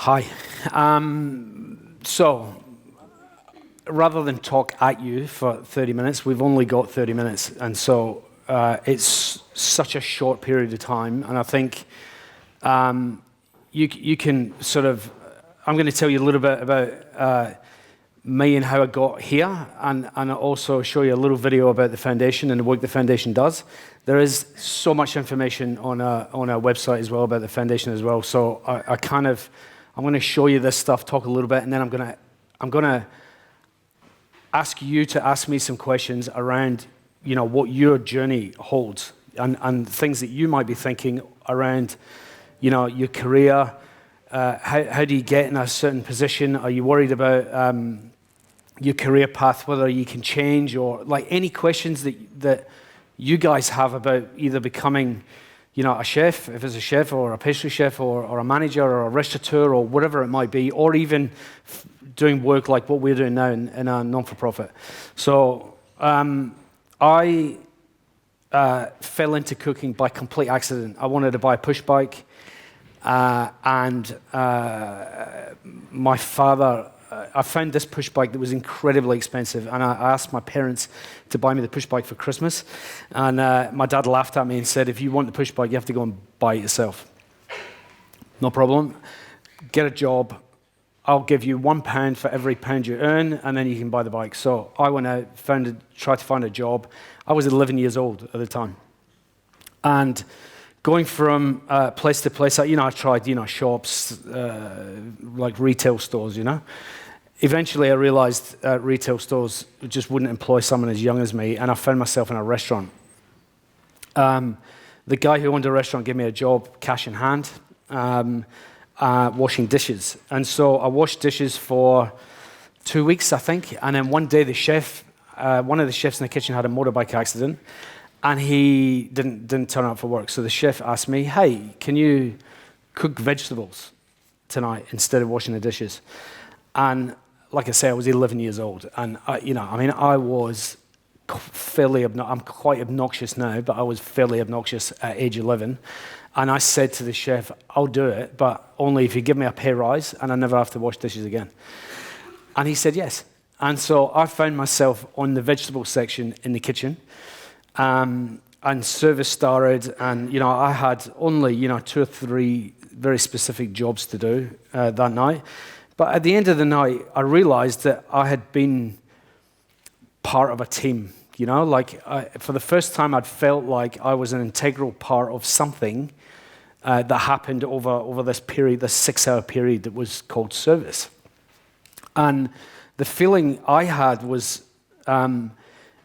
Hi. So, rather than talk at you for 30 minutes, we've only got 30 minutes. And so it's such a short period of time. And I think you can sort of, I'm going to tell you a little bit about me and how I got here, and also show you a little video about the foundation and the work the foundation does. There is so much information on our website as well about the foundation as well. So I'm going to show you this stuff, talk a little bit, and then I'm going to ask you to ask me some questions around, what your journey holds and things that you might be thinking around, your career. How do you get in a certain position? Are you worried about your career path, whether you can change, or like any questions that you guys have about either becoming, a chef, if it's a chef or a pastry chef or a manager or a restaurateur or whatever it might be, or even doing work like what we're doing now in a non-for-profit. So I fell into cooking by complete accident. I wanted to buy a push bike, and my father, I found this push bike that was incredibly expensive, and I asked my parents to buy me the push bike for Christmas, and my dad laughed at me and said, if you want the push bike, you have to go and buy it yourself. No problem. Get a job. I'll give you £1 for every pound you earn, and then you can buy the bike. So I went out, tried to find a job. I was 11 years old at the time. And going from place to place, I tried, shops, like retail stores, Eventually, I realized retail stores just wouldn't employ someone as young as me, and I found myself in a restaurant. The guy who owned the restaurant gave me a job, cash in hand, washing dishes. And so I washed dishes for 2 weeks, I think, and then one day one of the chefs in the kitchen had a motorbike accident, and he didn't turn up for work. So the chef asked me, hey, can you cook vegetables tonight instead of washing the dishes? And like I say, I was 11 years old. And, I was fairly I'm quite obnoxious now, but I was fairly obnoxious at age 11. And I said to the chef, I'll do it, but only if you give me a pay rise and I never have to wash dishes again. And he said yes. And so I found myself on the vegetable section in the kitchen. And service started, and I had only 2 or 3 very specific jobs to do that night. But at the end of the night, I realized that I had been part of a team. For the first time, I'd felt like I was an integral part of something that happened over this period, this 6-hour period that was called service. And the feeling I had was,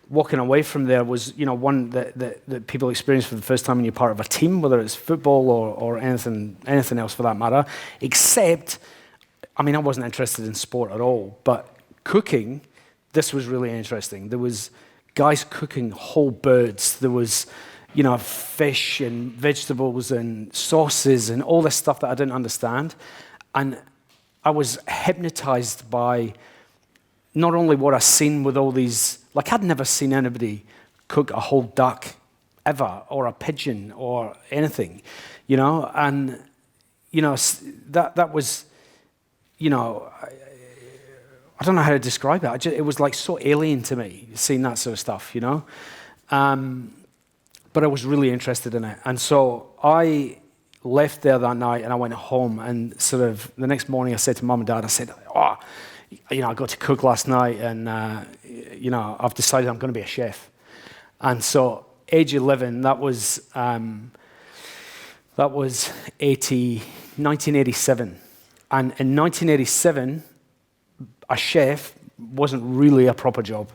walking away from there was, one that people experience for the first time when you're part of a team, whether it's football or anything else for that matter, except, I wasn't interested in sport at all, but cooking, this was really interesting. There was guys cooking whole birds. There was, fish and vegetables and sauces and all this stuff that I didn't understand. And I was hypnotized by not only what I'd seen with all these, I'd never seen anybody cook a whole duck ever, or a pigeon, or anything, and, that was, I don't know how to describe it. It was so alien to me, seeing that sort of stuff, but I was really interested in it. And so I left there that night, and I went home, and sort of the next morning I said to Mum and Dad, I said, I got to cook last night, and, I've decided I'm going to be a chef. And so, age 11, that was 1987. And in 1987, a chef wasn't really a proper job.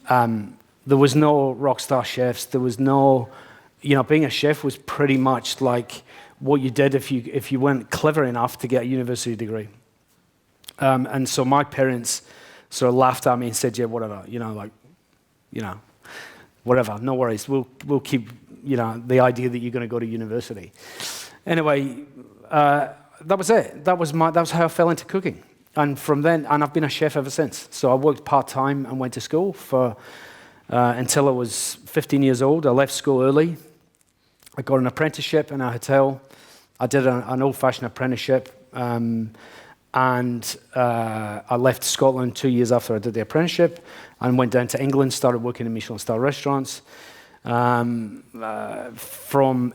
There was no rock star chefs. There was no, being a chef was pretty much like what you did if you weren't clever enough to get a university degree. And so my parents sort of laughed at me and said, yeah, whatever, whatever, no worries. We'll keep, the idea that you're going to go to university. Anyway, that was it. That was how I fell into cooking. And from then, and I've been a chef ever since. So I worked part-time and went to school until I was 15 years old. I left school early. I got an apprenticeship in a hotel. I did an old-fashioned apprenticeship, And I left Scotland 2 years after I did the apprenticeship and went down to England, started working in Michelin star restaurants. From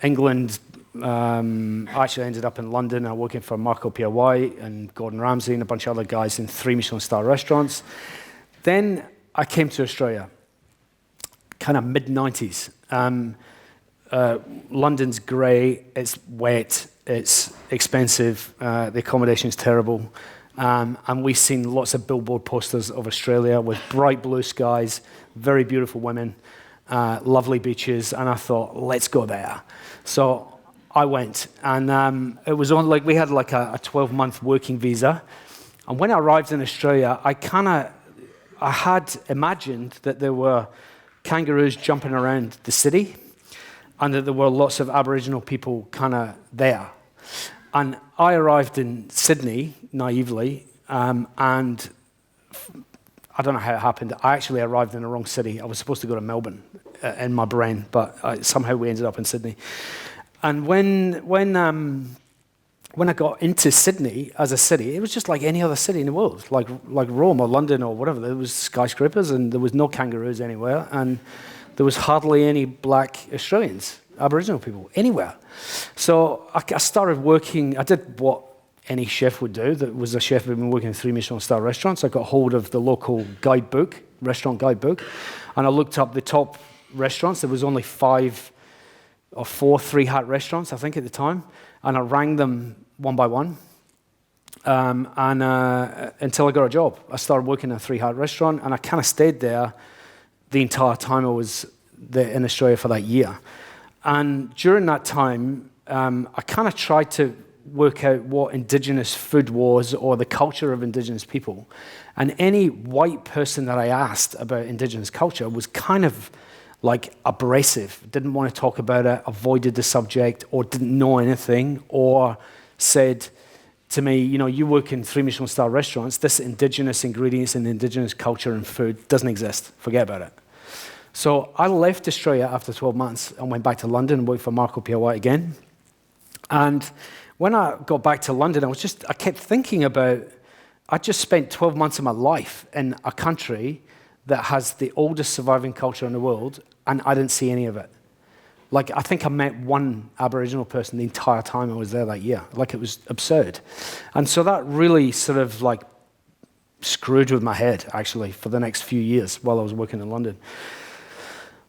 England, I actually ended up in London. I was working for Marco Piawai and Gordon Ramsay and a bunch of other guys in 3 Michelin star restaurants. Then I came to Australia, kind of mid-90s. London's grey, it's wet, it's expensive, the accommodation's terrible, and we've seen lots of billboard posters of Australia with bright blue skies, very beautiful women, lovely beaches, and I thought, let's go there. So I went, and it was on we had like a 12-month working visa, and when I arrived in Australia, I had imagined that there were kangaroos jumping around the city, and that there were lots of Aboriginal people kind of there. And I arrived in Sydney, naively, and I don't know how it happened. I actually arrived in the wrong city. I was supposed to go to Melbourne in my brain, but somehow we ended up in Sydney. And when I got into Sydney as a city, it was just like any other city in the world, like Rome or London or whatever. There was skyscrapers, and there was no kangaroos anywhere, and there was hardly any black Australians, Aboriginal people, anywhere. So I started working. I did what any chef would do that was a chef who'd been working in 3 Michelin star restaurants. I got hold of the local guidebook, restaurant guidebook, and I looked up the top restaurants. There was only 5 or 4 3-hat restaurants, I think, at the time, and I rang them one by one, until I got a job. I started working in a 3-hat restaurant, and I kind of stayed there the entire time I was there in Australia for that year. And during that time, I kind of tried to work out what indigenous food was, or the culture of indigenous people. And any white person that I asked about indigenous culture was kind of like abrasive, didn't want to talk about it, avoided the subject, or didn't know anything, or said to me, you work in 3 Michelin star restaurants, this indigenous ingredients and indigenous culture and food doesn't exist, forget about it. So I left Australia after 12 months and went back to London and worked for Marco Piawai again. And when I got back to London, I kept thinking about, I just spent 12 months of my life in a country that has the oldest surviving culture in the world, and I didn't see any of it. I think I met one Aboriginal person the entire time I was there that year. It was absurd. And so that really sort of screwed with my head, actually, for the next few years while I was working in London.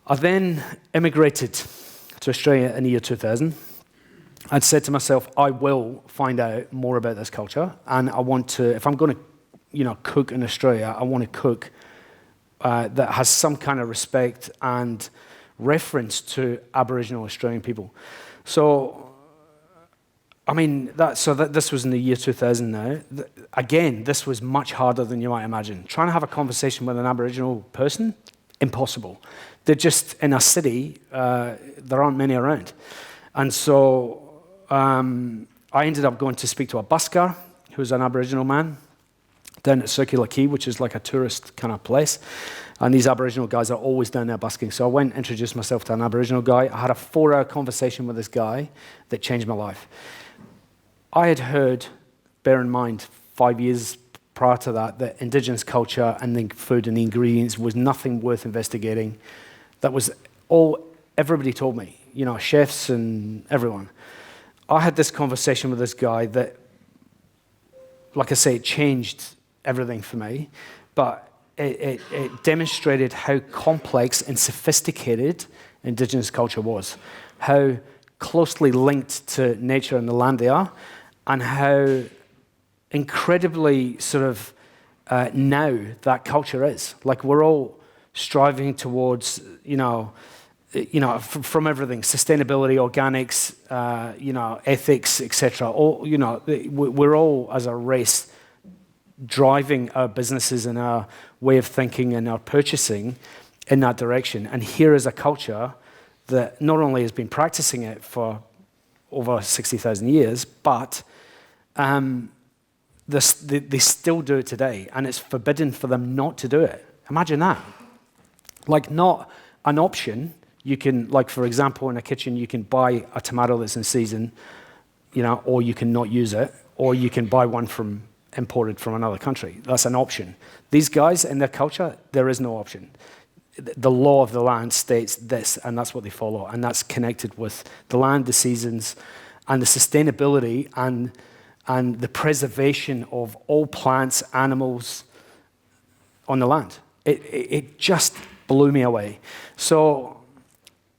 I then immigrated to Australia in the year 2000. I'd said to myself, I will find out more about this culture, and I want to, if I'm going to, cook in Australia, I want to cook that has some kind of respect and reference to Aboriginal Australian people. So, this was in the year 2000 now. Again, this was much harder than you might imagine. Trying to have a conversation with an Aboriginal person, impossible. They're just in a city, there aren't many around. And so I ended up going to speak to a busker, who's an Aboriginal man, down at Circular Quay, which is like a tourist kind of place. And these Aboriginal guys are always down there busking. So I went and introduced myself to an Aboriginal guy. I had a 4-hour conversation with this guy that changed my life. I had heard, bear in mind, 5 years prior to that indigenous culture and the food and the ingredients was nothing worth investigating. That was all everybody told me, chefs and everyone. I had this conversation with this guy that, like I say, it changed everything for me, but it demonstrated how complex and sophisticated indigenous culture was, how closely linked to nature and the land they are, and how incredibly sort of now that culture is. We're all striving towards, from everything, sustainability, organics, ethics, etc. We're all, as a race, driving our businesses and our way of thinking and our purchasing in that direction. And here is a culture that not only has been practicing it for over 60,000 years, but they still do it today, and it's forbidden for them not to do it. Imagine that. Not an option. You can, for example, in a kitchen, you can buy a tomato that's in season, or you can not use it, or you can buy one imported from another country. That's an option. These guys, in their culture, there is no option. The law of the land states this, and that's what they follow, and that's connected with the land, the seasons, and the sustainability and the preservation of all plants, animals on the land. It just blew me away. So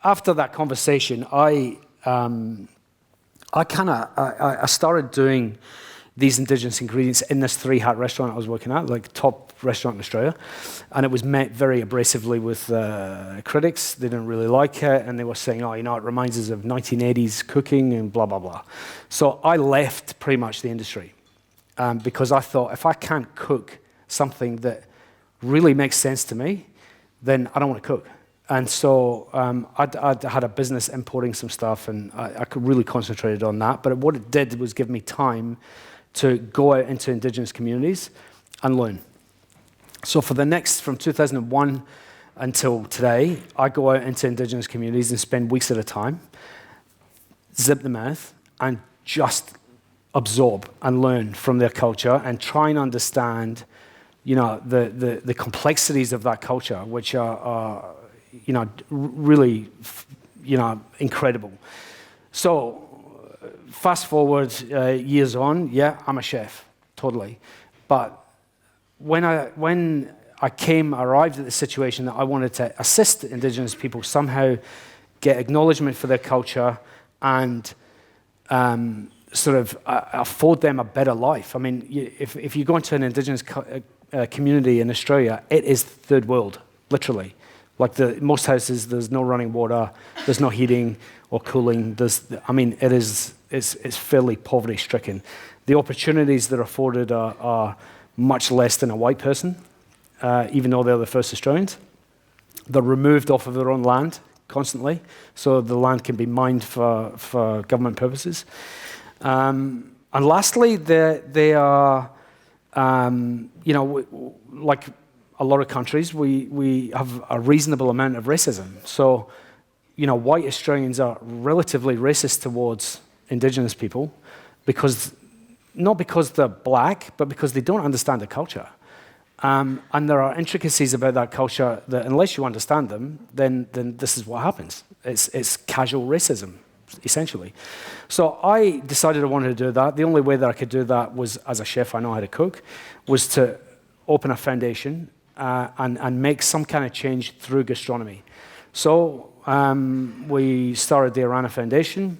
after that conversation, I started doing these indigenous ingredients in this 3-hat restaurant I was working at, like top restaurant in Australia. And it was met very abrasively with critics. They didn't really like it, and they were saying, oh, it reminds us of 1980s cooking and blah, blah, blah. So I left pretty much the industry because I thought, if I can't cook something that really makes sense to me, then I don't want to cook. And so I'd had a business importing some stuff, and I could really concentrate on that. But what it did was give me time to go out into indigenous communities and learn. So for the next, from 2001 until today, I go out into indigenous communities and spend weeks at a time, zip the mouth, and just absorb and learn from their culture and try and understand, the complexities of that culture, which are really, incredible. So fast forward years on, yeah, I'm a chef, totally. But when I arrived at the situation that I wanted to assist indigenous people somehow get acknowledgement for their culture and sort of afford them a better life. I mean, if you go into an indigenous community in Australia, it is third world, literally. Like most houses, there's no running water, there's no heating or cooling. It's fairly poverty-stricken. The opportunities that are afforded are much less than a white person, even though they're the first Australians. They're removed off of their own land constantly, so the land can be mined for government purposes. And lastly, they are, like a lot of countries, we have a reasonable amount of racism. So, white Australians are relatively racist towards indigenous people not because they're black, but because they don't understand the culture. And there are intricacies about that culture that unless you understand them, then this is what happens. It's casual racism, essentially. So I decided I wanted to do that. The only way that I could do that was, as a chef, I know how to cook, was to open a foundation and make some kind of change through gastronomy. So we started the Arana Foundation.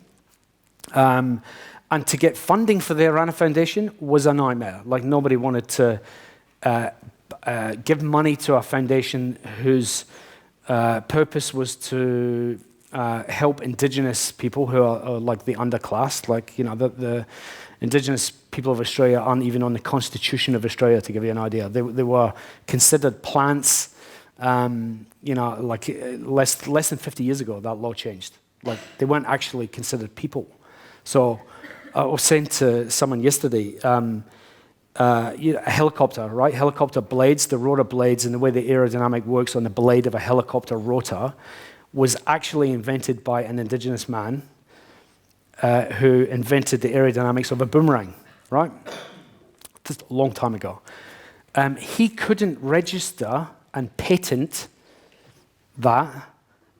And to get funding for the Arana Foundation was a nightmare. Like, nobody wanted to give money to a foundation whose purpose was to help indigenous people who are like the underclass. Like, the indigenous people of Australia aren't even on the Constitution of Australia, to give you an idea. They were considered plants, like less than 50 years ago, that law changed. Like, they weren't actually considered people. So I was saying to someone yesterday, a helicopter, right? Helicopter blades, the rotor blades, and the way the aerodynamic works on the blade of a helicopter rotor was actually invented by an indigenous man who invented the aerodynamics of a boomerang, right? Just a long time ago. He couldn't register and patent that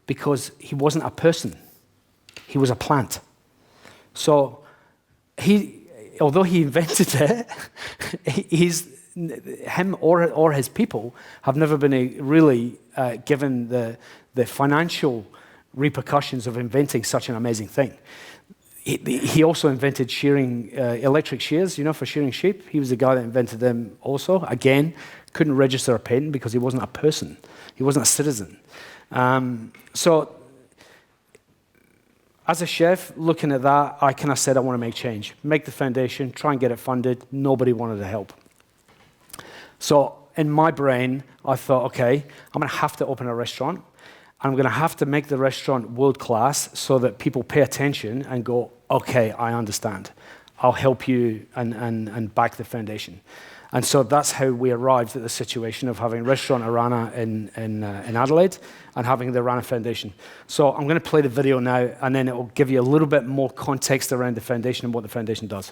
because he wasn't a person. He was a plant. So although he invented it, him or his people have never been really given the financial repercussions of inventing such an amazing thing. He also invented shearing, electric shears, for shearing sheep. He was the guy that invented them also. Again, couldn't register a patent because he wasn't a person. He wasn't a citizen. So as a chef, looking at that, I kind of said, I want to make change. Make the foundation, try and get it funded. Nobody wanted to help. So in my brain, I thought, okay, I'm going to have to open a restaurant. I'm going to have to make the restaurant world-class so that people pay attention and go, okay, I understand. I'll help you and back the foundation. And so that's how we arrived at the situation of having Restaurant Arana in Adelaide and having the Arana Foundation. So I'm going to play the video now, and then it will give you a little bit more context around the foundation and what the foundation does.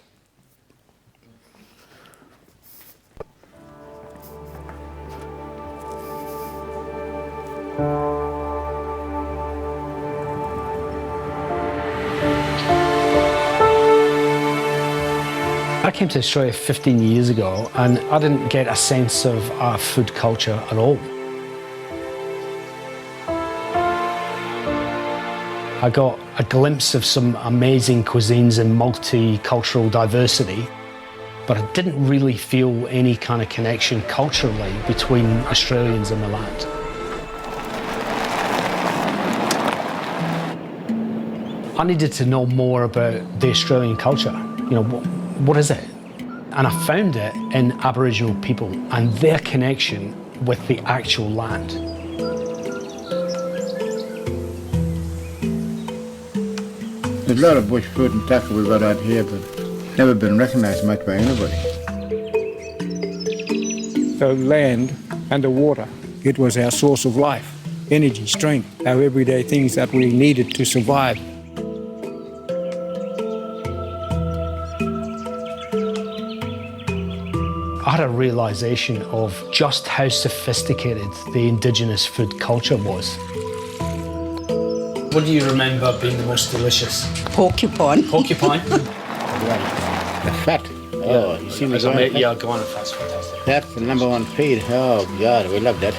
I came to Australia 15 years ago and I didn't get a sense of our food culture at all. I got a glimpse of some amazing cuisines and multicultural diversity, but I didn't really feel any kind of connection culturally between Australians and the land. I needed to know more about the Australian culture. You know, what is it? And I found it in Aboriginal people and their connection with the actual land. There's a lot of bush food and tackle we've got out here, but never been recognised much by anybody. The land and the water, it was our source of life, energy, strength, our everyday things that we needed to survive. I had a realisation of just how sophisticated the indigenous food culture was. What do you remember being the most delicious? Porcupine. Porcupine? The fat. Oh, you see me going? Yeah, go on, that's fantastic. That's the #1 feed. Oh, God, we love that.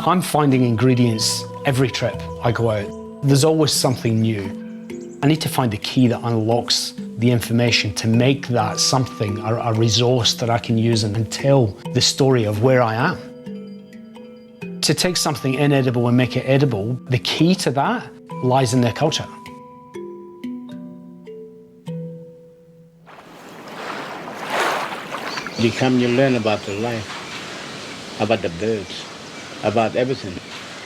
I'm finding ingredients every trip I go out. There's always something new. I need to find the key that unlocks the information to make that something, a resource that I can use and tell the story of where I am. To take something inedible and make it edible, the key to that lies in their culture. You come, you learn about the life, about the birds, about everything,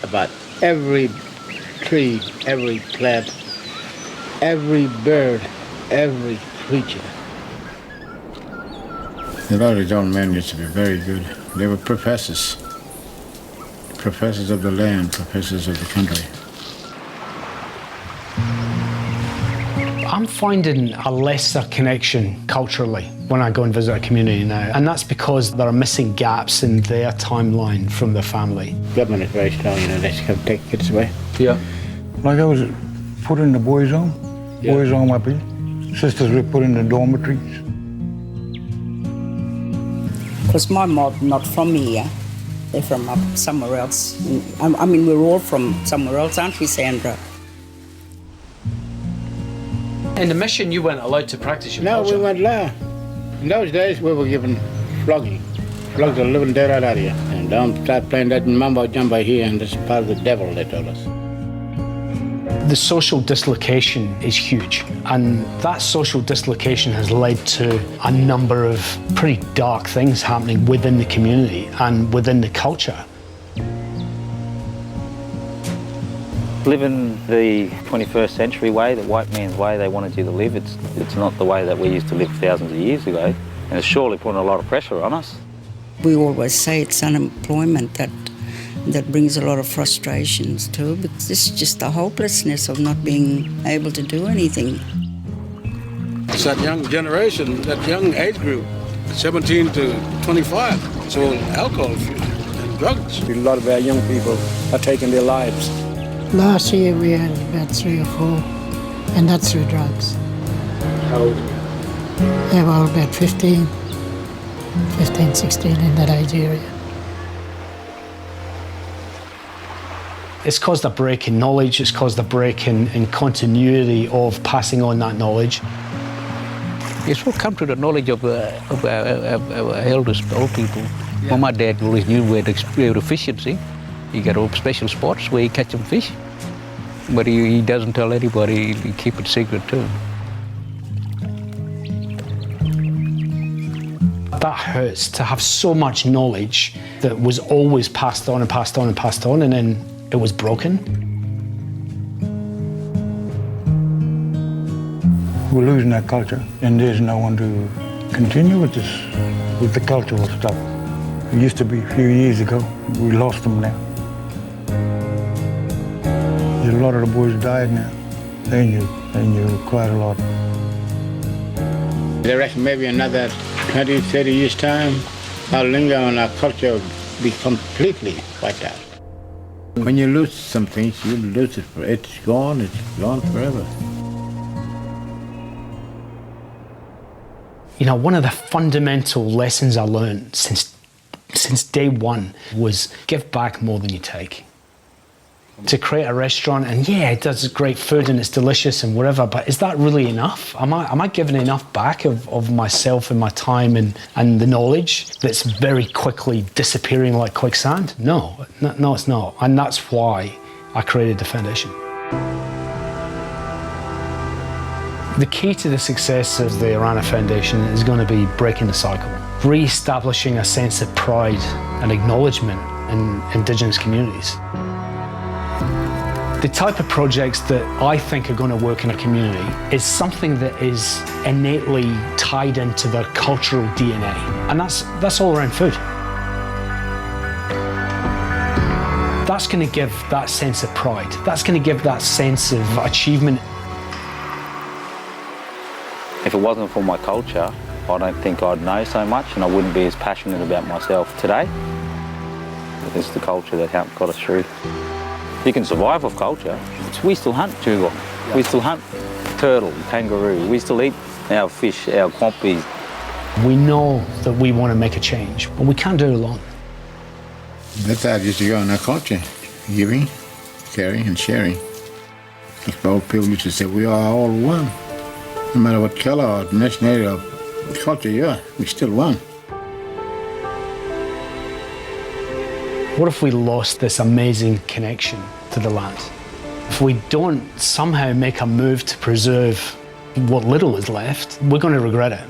about every tree, every plant, every bird, every creature. A lot of these old men used to be very good. They were professors. Professors of the land, professors of the country. I'm finding a lesser connection culturally when I go and visit a community now, and that's because there are missing gaps in their timeline from their family. Government is very strong, you know, they come take kids away. Yeah. Like I was put in the boys' home, boys' home up here. Sisters were put in the dormitories. Because my mom not from here. They're from up somewhere else. I mean, we're all from somewhere else, aren't we, Sandra? In the mission, you weren't allowed to practice your culture. No, we weren't allowed. In those days, we were given flogging. Flogged the living dead out of you. And don't start playing that mumbo-jumbo here, and this is part of the devil, they told us. The social dislocation is huge, and that social dislocation has led to a number of pretty dark things happening within the community and within the culture. Living the 21st century way, the white man's way they wanted you to live, it's not the way that we used to live thousands of years ago, and it's surely putting a lot of pressure on us. We always say it's unemployment that brings a lot of frustrations too, because it's just the hopelessness of not being able to do anything. It's that young generation, that young age group, 17 to 25. It's all alcohol and drugs. A lot of our young people are taking their lives. Last year we had about 3 or 4, and that's through drugs. How old? They were all about 15, 16 in that age area. It's caused a break in knowledge, it's caused a break in continuity of passing on that knowledge. It's all come to the knowledge of our elders, old people. Yeah. Well, my dad always knew where the fish, see. He got all special spots where he catch them fish. But he doesn't tell anybody, he keep it secret too. That hurts, to have so much knowledge that was always passed on and passed on and passed on, and then it was broken. We're losing our culture, and there's no one to continue with this, with the cultural stuff. It used to be a few years ago. We lost them now. A lot of the boys died now. They knew quite a lot. They reckon maybe another 20, 30 years' time, our lingo and our culture will be completely wiped out. When you lose something, you lose it. It's gone forever. You know, one of the fundamental lessons I learned since day one was give back more than you take. To create a restaurant, and yeah, it does great food and it's delicious and whatever, but is that really enough? Am I giving enough back of myself and my time and the knowledge that's very quickly disappearing like quicksand? No, it's not. And that's why I created the foundation. The key to the success of the Arana Foundation is going to be breaking the cycle, re-establishing a sense of pride and acknowledgement in indigenous communities. The type of projects that I think are going to work in a community is something that is innately tied into their cultural DNA, and that's all around food. That's going to give that sense of pride. That's going to give that sense of achievement. If it wasn't for my culture, I don't think I'd know so much and I wouldn't be as passionate about myself today. It's the culture that helped got us through. You can survive off culture. We still hunt dugong. We still hunt turtle, kangaroo. We still eat our fish, our quampies. We know that we want to make a change, but we can't do it alone. That's how it used to go in our culture. Giving, caring and sharing. Like the old people used to say, we are all one. No matter what color or nationality or culture you are, we still one. What if we lost this amazing connection to the land? If we don't somehow make a move to preserve what little is left, we're going to regret it.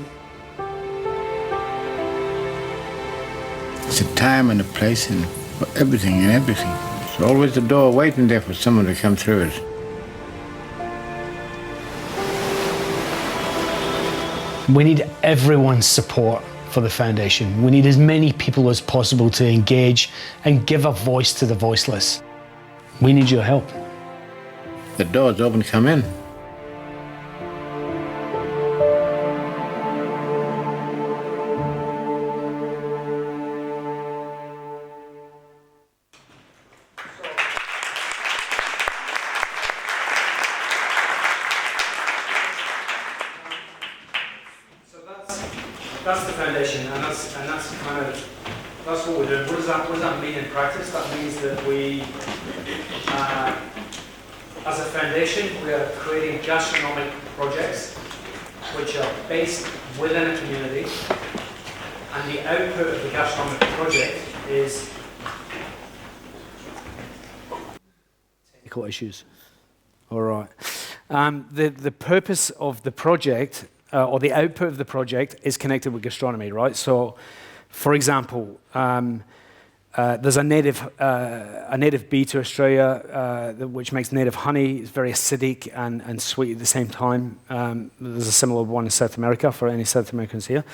It's a time and a place and for everything and everything. There's always the door waiting there for someone to come through it. We need everyone's support for the foundation. We need as many people as possible to engage and give a voice to the voiceless. We need your help. The door's open, come in. That's the foundation, and that's kind of that's what we're doing. What does that mean in practice? That means that we, as a foundation, we are creating gastronomic projects which are based within a community, and the output of the gastronomic project is technical issues. All right. The purpose of the project. Or the output of the project is connected with gastronomy, right? So, for example, there's a native bee to Australia which makes native honey. It's very acidic and sweet at the same time. There's a similar one in South America for any South Americans here.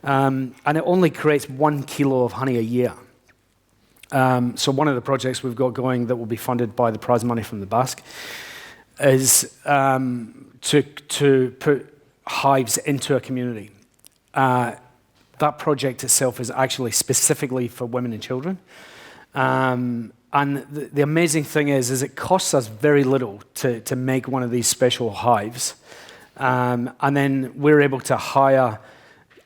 And it only creates 1 kilo of honey a year. So one of the projects we've got going that will be funded by the prize money from the Basque is to put hives into a community. That project itself is actually specifically for women and children. And the amazing thing is it costs us very little to make one of these special hives. And then we're able to hire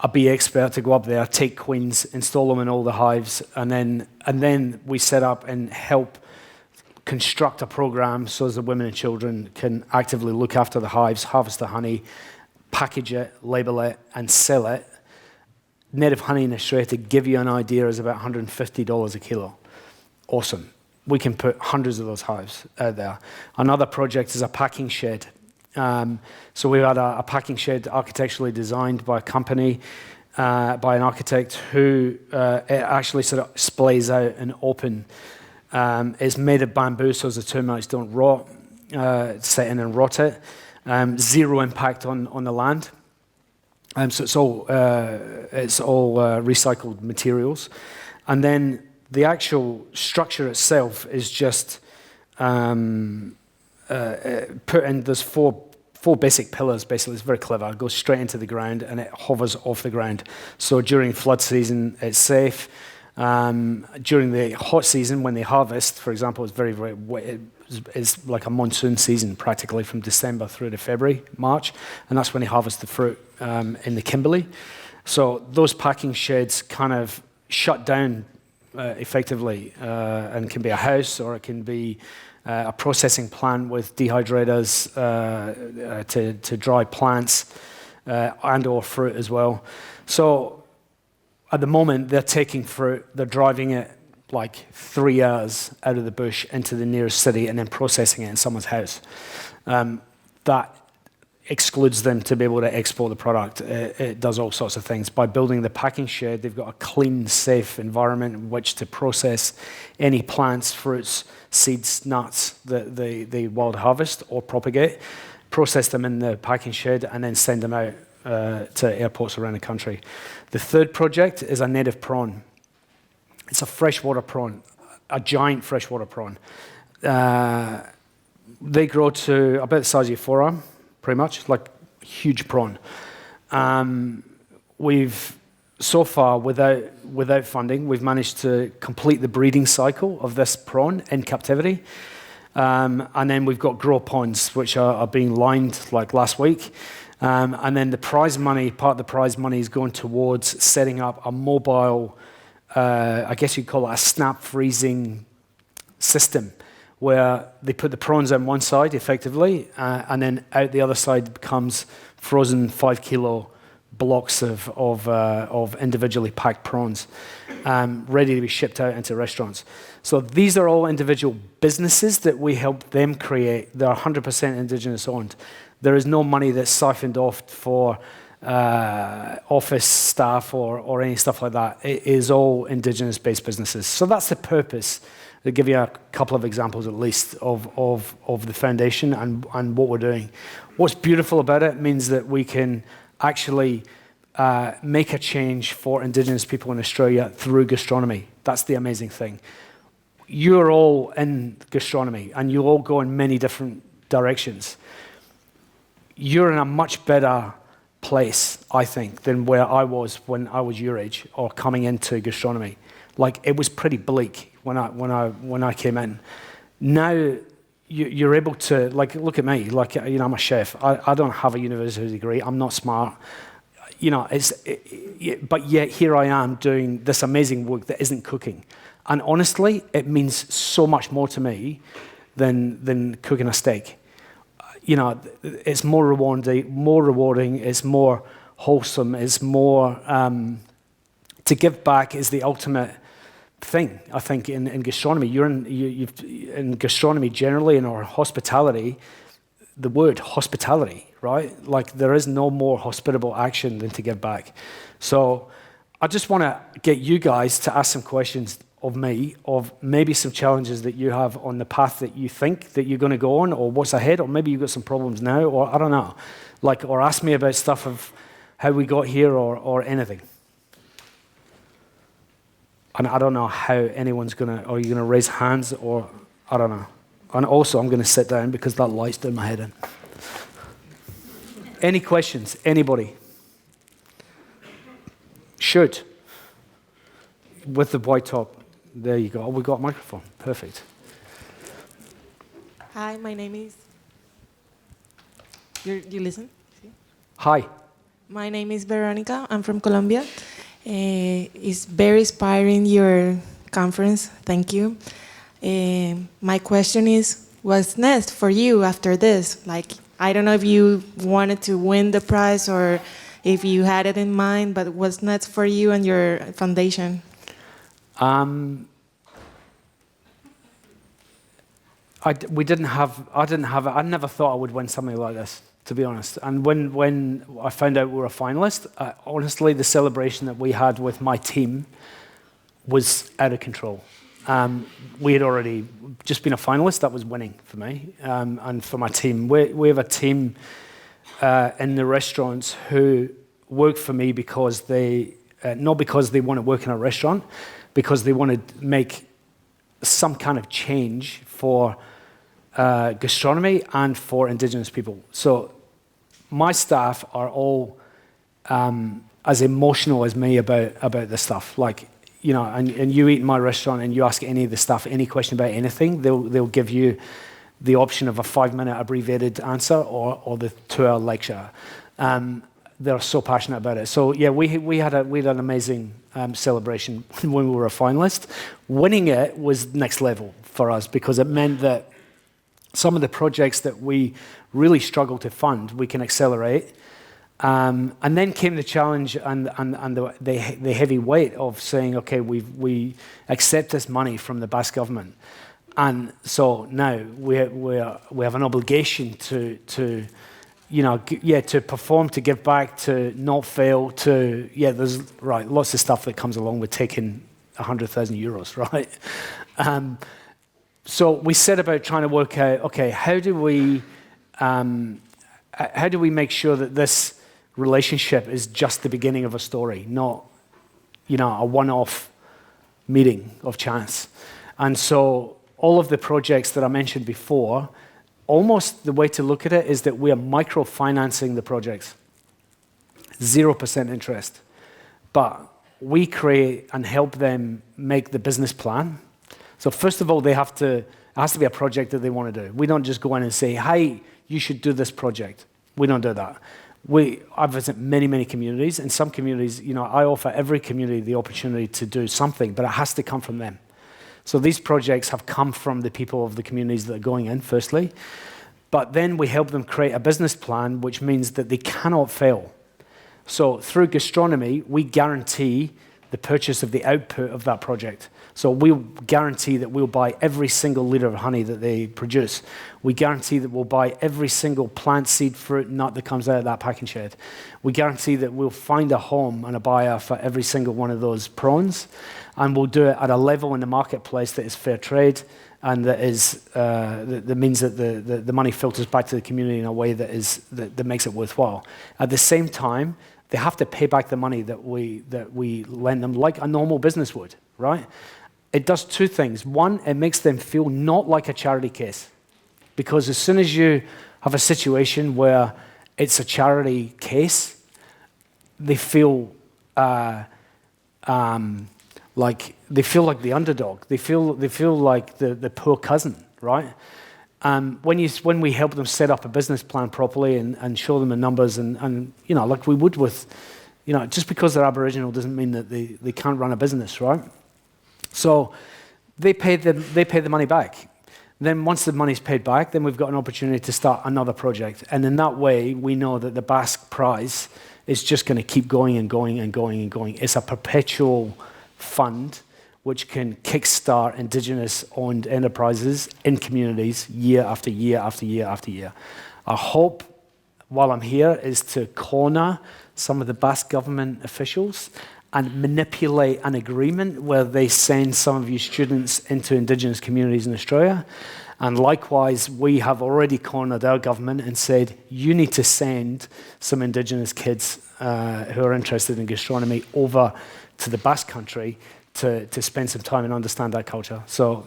a bee expert to go up there, take queens, install them in all the hives, and then we set up and help construct a program so as the women and children can actively look after the hives, harvest the honey, package it, label it, and sell it. Native honey in Australia, to give you an idea, is about $150 a kilo. Awesome. We can put hundreds of those hives out there. Another project is a packing shed. So we had a packing shed architecturally designed by a company, by an architect who it actually sort of splays out and open. It's made of bamboo, so the termites don't rot, set in and rot it. Zero impact on the land. So it's all recycled materials. And then the actual structure itself is just put in, there's four basic pillars, basically. It's very clever. It goes straight into the ground and it hovers off the ground. So during flood season, it's safe. During the hot season, when they harvest, for example, it's very, very wet. It's like a monsoon season, practically from December through to February, March, and that's when they harvest the fruit in the Kimberley. So those packing sheds kind of shut down effectively, and can be a house or it can be a processing plant with dehydrators to dry plants and or fruit as well. So at the moment, they're taking fruit, they're driving it like 3 hours out of the bush into the nearest city and then processing it in someone's house. That excludes them to be able to export the product. It does all sorts of things. By building the packing shed, they've got a clean, safe environment in which to process any plants, fruits, seeds, nuts that they wild harvest or propagate, process them in the packing shed, and then send them out to airports around the country. The third project is a native prawn. It's a freshwater prawn, a giant freshwater prawn. They grow to about the size of your forearm, pretty much, like huge prawn. We've, so far, without funding, we've managed to complete the breeding cycle of this prawn in captivity. And then we've got grow ponds, which are being lined like last week. And then the prize money, part of the prize money is going towards setting up a mobile, I guess you'd call it a snap freezing system, where they put the prawns on one side, effectively, and then out the other side comes frozen 5 kilo blocks of individually packed prawns, ready to be shipped out into restaurants. So these are all individual businesses that we help them create. They're 100% indigenous owned. There is no money that's siphoned off for office staff or any stuff like that. It is all indigenous-based businesses. So that's the purpose. I'll give you a couple of examples at least of the foundation and what we're doing. What's beautiful about it means that we can actually make a change for indigenous people in Australia through gastronomy. That's the amazing thing. You're all in gastronomy and you all go in many different directions. You're in a much better place, I think, than where I was when I was your age or coming into gastronomy. Like, it was pretty bleak when I came in. Now you're able to, like, look at me, like, you know, I'm a chef. I don't have a university degree. I'm not smart. You know, but yet here I am doing this amazing work that isn't cooking. And honestly, it means so much more to me than cooking a steak. You know, it's more rewarding, it's more wholesome, it's more, to give back is the ultimate thing, I think, in gastronomy. In gastronomy generally, in our hospitality, the word hospitality, right? Like, there is no more hospitable action than to give back. So I just want to get you guys to ask some questions of me, of maybe some challenges that you have on the path that you think that you're going to go on, or what's ahead, or maybe you've got some problems now, or I don't know. Like, or ask me about stuff of how we got here or anything. And I don't know how anyone's going to, are you going to raise hands, or I don't know. And also, I'm going to sit down because that light's doing my head in. Any questions? Anybody? Should. With the white top. There you go. Oh, we got a microphone. Perfect. Hi, my name is... You listen? Hi. My name is Veronica. I'm from Colombia. It's very inspiring, your conference. Thank you. My question is, what's next for you after this? Like, I don't know if you wanted to win the prize or if you had it in mind, but what's next for you and your foundation? I never thought I would win something like this, to be honest. And when I found out we were a finalist, honestly, the celebration that we had with my team was out of control. We had already just been a finalist. That was winning for me and for my team. We have a team in the restaurants who work for me because they, not because they want to work in a restaurant, because they want to make some kind of change for gastronomy and for indigenous people. So my staff are all as emotional as me about this stuff. Like, and you eat in my restaurant and you ask any of the staff any question about anything, they'll give you the option of a 5-minute abbreviated answer or the 2-hour lecture. They're so passionate about it. So yeah, we had an amazing celebration when we were a finalist. Winning it was next level for us because it meant that some of the projects that we really struggled to fund, we can accelerate. And then came the challenge and the heavy weight of saying, okay, we accept this money from the Basque government. And so now we have an obligation to perform, to give back, to not fail, there's lots of stuff that comes along with taking 100,000 euros, right? So we set about trying to work out, okay, how do we make sure that this relationship is just the beginning of a story, not, a one-off meeting of chance. And so all of the projects that I mentioned before, almost the way to look at it is that we are microfinancing the projects. 0% interest. But we create and help them make the business plan. So first of all, it has to be a project that they want to do. We don't just go in and say, hey, you should do this project. We don't do that. I visit many, many communities. In some communities, I offer every community the opportunity to do something, but it has to come from them. So these projects have come from the people of the communities that are going in, firstly. But then we help them create a business plan, which means that they cannot fail. So through gastronomy, we guarantee the purchase of the output of that project. So we'll guarantee that we'll buy every single liter of honey that they produce. We guarantee that we'll buy every single plant, seed, fruit, nut that comes out of that packing shed. We guarantee that we'll find a home and a buyer for every single one of those prawns, and we'll do it at a level in the marketplace that is fair trade and that means that the money filters back to the community in a way that makes it worthwhile. At the same time, they have to pay back the money that we lend them like a normal business would, right? It does two things. One, it makes them feel not like a charity case. Because as soon as you have a situation where it's a charity case, they feel like the underdog. They feel like the poor cousin, right? When we help them set up a business plan properly and show them the numbers and like we would with, just because they're Aboriginal doesn't mean that they can't run a business, right? So they pay the money back. Then once the money's paid back, then we've got an opportunity to start another project. And in that way, we know that the Basque prize is just going to keep going and going and going and going. It's a perpetual fund which can kickstart indigenous-owned enterprises in communities year after year after year after year. Our hope, while I'm here, is to corner some of the Basque government officials and manipulate an agreement where they send some of you students into indigenous communities in Australia. And likewise, we have already cornered our government and said, you need to send some indigenous kids who are interested in gastronomy over to the Basque country to spend some time and understand that culture. So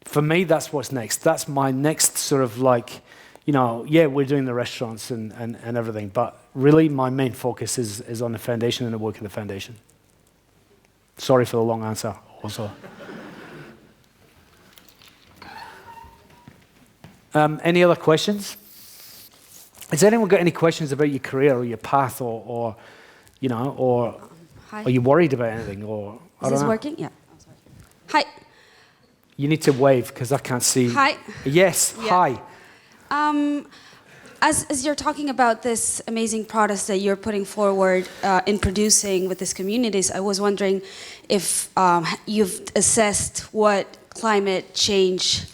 for me, that's what's next. That's my next sort of we're doing the restaurants and everything, but really my main focus is on the foundation and the work of the foundation. Sorry for the long answer also. Any other questions? Has anyone got any questions about your career or your path or Hi. are you worried about anything? Or Is this working? Yeah. Hi. You need to wave because I can't see. Hi. Yes, Yeah. hi. As you're talking about this amazing products that you're putting forward in producing with these communities, I was wondering if you've assessed what climate change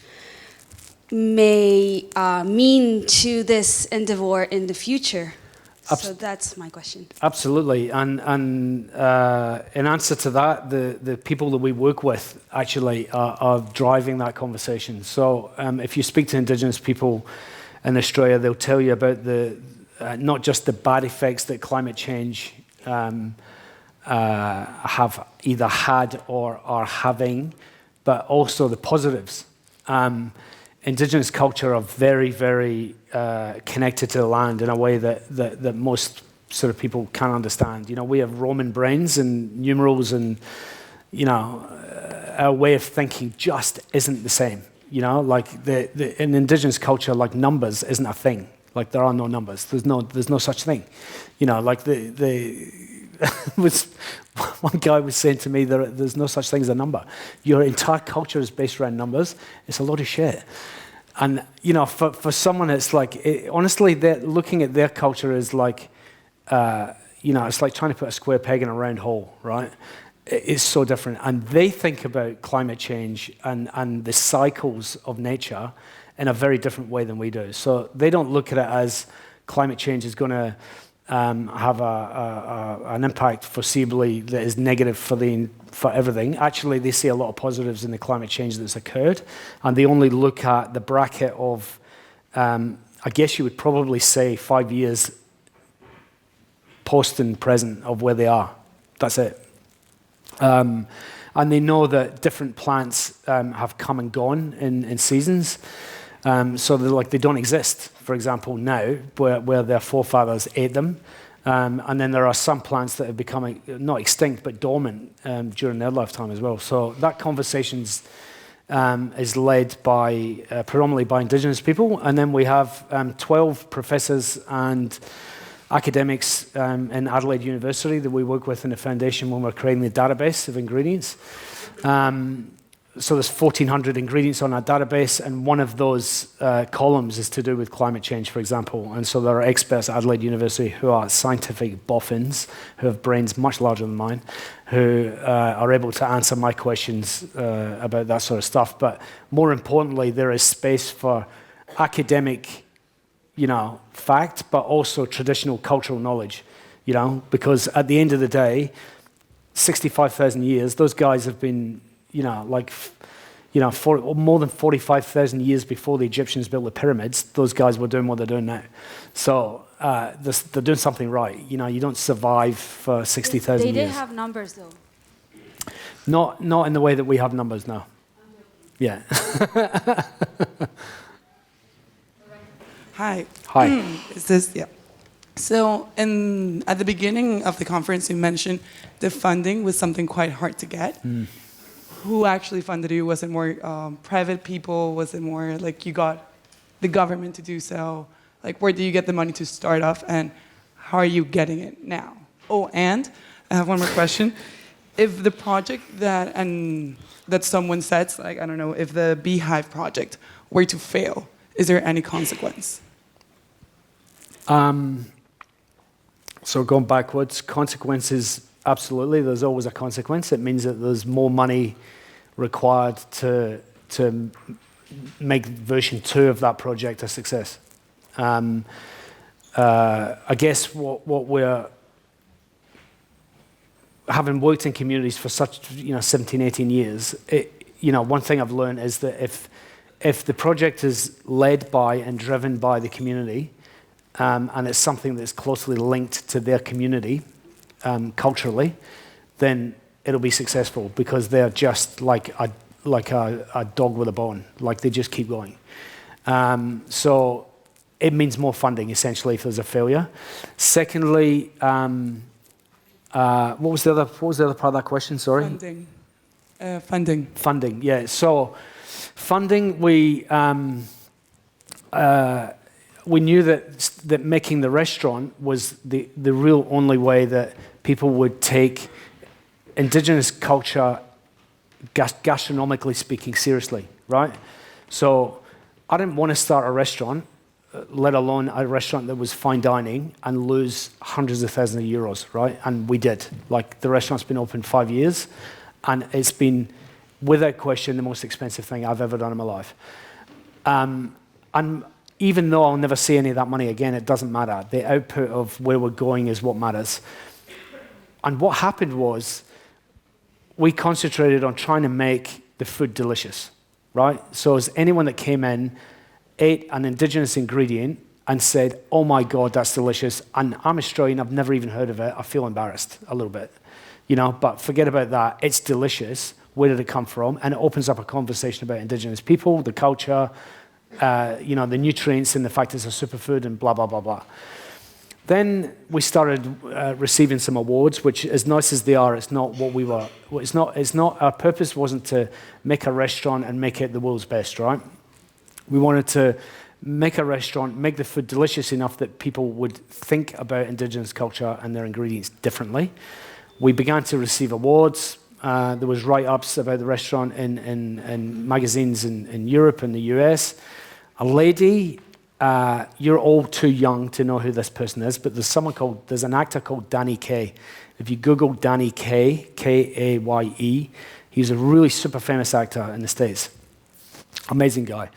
may mean to this endeavor in the future. So that's my question. Absolutely, and in answer to that, the people that we work with actually are driving that conversation. So if you speak to Indigenous people in Australia, they'll tell you about not just the bad effects that climate change have either had or are having, but also the positives. Indigenous culture are very, very connected to the land in a way that most sort of people can't understand. We have Roman brains and numerals and our way of thinking just isn't the same. Like in indigenous culture, like numbers isn't a thing. Like there are no numbers. There's no such thing. Like one guy was saying to me, there's no such thing as a number. Your entire culture is based around numbers. It's a lot of shit. And for someone, it's like honestly, looking at their culture is like, it's like trying to put a square peg in a round hole, right? It's so different. And they think about climate change and the cycles of nature in a very different way than we do. So they don't look at it as climate change is going to have an impact foreseeably that is negative for everything. Actually, they see a lot of positives in the climate change that's occurred, and they only look at the bracket of, I guess you would probably say 5 years post and present of where they are. That's it. And they know that different plants have come and gone in seasons. So they don't exist, for example, now, where their forefathers ate them. And then there are some plants that have become, not extinct, but dormant during their lifetime as well. So that conversation is led predominantly by indigenous people. And then we have 12 professors and academics in Adelaide University that we work with in the foundation when we're creating the database of ingredients. So there's 1,400 ingredients on our database, and one of those columns is to do with climate change, for example. And so there are experts at Adelaide University who are scientific boffins, who have brains much larger than mine, who are able to answer my questions about that sort of stuff. But more importantly, there is space for academic, fact, but also traditional cultural knowledge, because at the end of the day, 65,000 years, those guys have been more than 45,000 years before the Egyptians built the pyramids, those guys were doing what they're doing now. So they're doing something right. You don't survive for 60,000 years. They did have numbers, though. Not in the way that we have numbers now. Yeah. Hi. Hi. Yeah. So at the beginning of the conference, you mentioned the funding was something quite hard to get. Who actually funded you? Was it more private people? Was it more like you got the government to do so? Like, where do you get the money to start off, and how are you getting it now? Oh, and I have one more question. If the project that someone sets, like, I don't know, if the beehive project were to fail, is there any consequence? So going backwards, consequences, absolutely. There's always a consequence. It means that there's more money required to make version 2 of that project a success. I guess what we're, having worked in communities for such 17, 18 years, one thing I've learned is that if the project is led by and driven by the community, and it's something that's closely linked to their community culturally, then it'll be successful, because they're just like a dog with a bone. Like, they just keep going. So it means more funding, essentially, if there's a failure. Secondly, what was the other part of that question? Sorry. Funding. Funding. Yeah. So funding, we knew that making the restaurant was the real only way that people would take indigenous culture, gastronomically speaking, seriously, right? So I didn't want to start a restaurant, let alone a restaurant that was fine dining, and lose hundreds of thousands of euros, right? And we did. Like, the restaurant's been open 5 years, and it's been, without question, the most expensive thing I've ever done in my life. And even though I'll never see any of that money again, it doesn't matter. The output of where we're going is what matters. And what happened was, we concentrated on trying to make the food delicious, right? So as anyone that came in, ate an indigenous ingredient and said, oh my God, that's delicious, and I'm Australian, I've never even heard of it, I feel embarrassed a little bit, but forget about that, it's delicious, where did it come from? And it opens up a conversation about indigenous people, the culture, the nutrients, and the fact it's a superfood, and blah, blah, blah, blah. Then we started receiving some awards, which, as nice as they are, it's not what we were. It's not. Our purpose wasn't to make a restaurant and make it the world's best, right? We wanted to make a restaurant, make the food delicious enough that people would think about indigenous culture and their ingredients differently. We began to receive awards. There was write-ups about the restaurant in magazines in Europe and the US. A lady, you're all too young to know who this person is, but there's an actor called Danny Kaye. If you Google Danny Kaye, Kaye, he's a really super famous actor in the States. Amazing guy.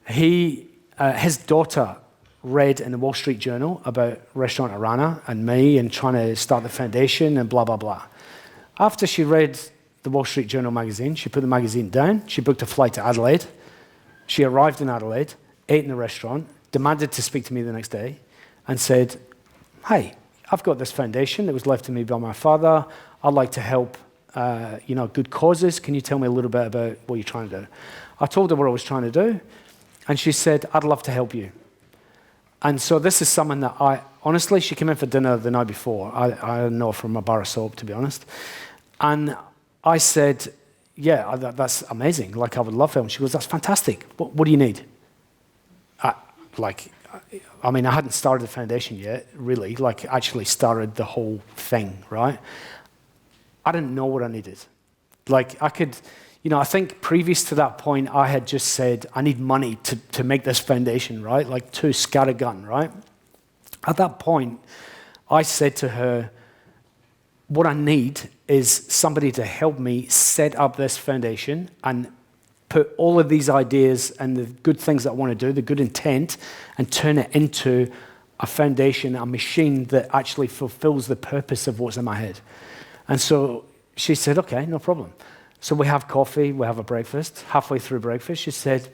His daughter read in the Wall Street Journal about Restaurant Arana and me and trying to start the foundation and blah, blah, blah. After she read the Wall Street Journal magazine, she put the magazine down, she booked a flight to Adelaide. She arrived in Adelaide, ate in the restaurant, demanded to speak to me the next day, and said, hey, I've got this foundation that was left to me by my father. I'd like to help good causes. Can you tell me a little bit about what you're trying to do? I told her what I was trying to do, and she said, I'd love to help you. And so this is someone that honestly, she came in for dinner the night before. I know her from a bar of soap, to be honest. And I said, yeah, that's amazing. Like, I would love it. And she goes, that's fantastic. What do you need? I hadn't started the foundation yet, really. Like, actually started the whole thing, right? I didn't know what I needed. Like, I think previous to that point, I had just said, I need money to make this foundation, right? Like, too scattergun, right? At that point, I said to her, what I need is somebody to help me set up this foundation and put all of these ideas and the good things that I want to do, the good intent, and turn it into a foundation, a machine that actually fulfills the purpose of what's in my head. And so she said, okay, no problem. So we have coffee, we have a breakfast. Halfway through breakfast, she said,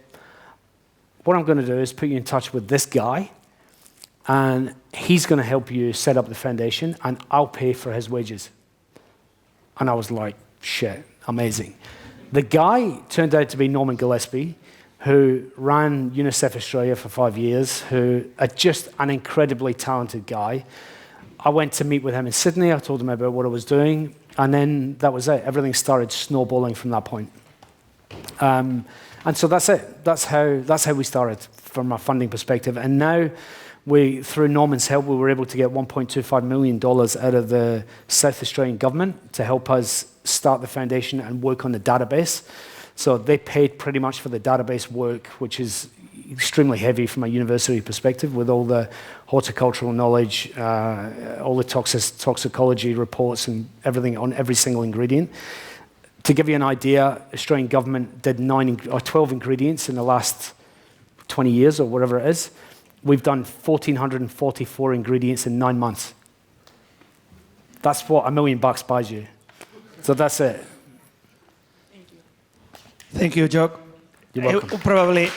what I'm going to do is put you in touch with this guy, and he's going to help you set up the foundation, and I'll pay for his wages. And I was like, shit, amazing. The guy turned out to be Norman Gillespie, who ran UNICEF Australia for 5 years, who is just an incredibly talented guy. I went to meet with him in Sydney. I told him about what I was doing, and then that was it. Everything started snowballing from that point. And so that's it. That's how we started from a funding perspective. And now, through Norman's help, we were able to get $1.25 million out of the South Australian government to help us start the foundation and work on the database. So they paid pretty much for the database work, which is extremely heavy from a university perspective, with all the horticultural knowledge, all the toxicology reports and everything on every single ingredient. To give you an idea, Australian government did 12 ingredients in the last 20 years or whatever it is. We've done 1,444 ingredients in 9 months. That's what $1 million buys you. So that's it. Thank you. Thank you, Jock. You're welcome. Probably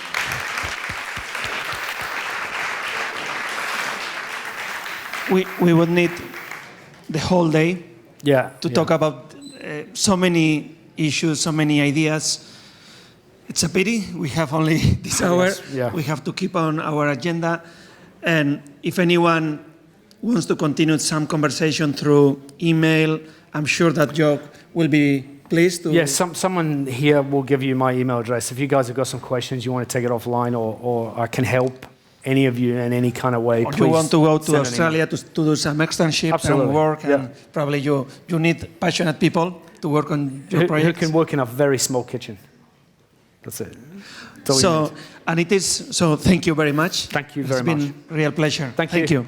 we would need the whole day to talk about so many issues, so many ideas. It's a pity we have only this hour. Yeah. We have to keep on our agenda. And if anyone wants to continue some conversation through email, I'm sure that Jock will be pleased to... Yes, someone here will give you my email address. If you guys have got some questions, you want to take it offline, or I can help any of you in any kind of way, or please. you want to go to Australia to do some externship and work, and probably you need passionate people to work on your project. Who can work in a very small kitchen. That's it. So thank you very much. Thank you very much. It's been a real pleasure. Thank you. Thank you.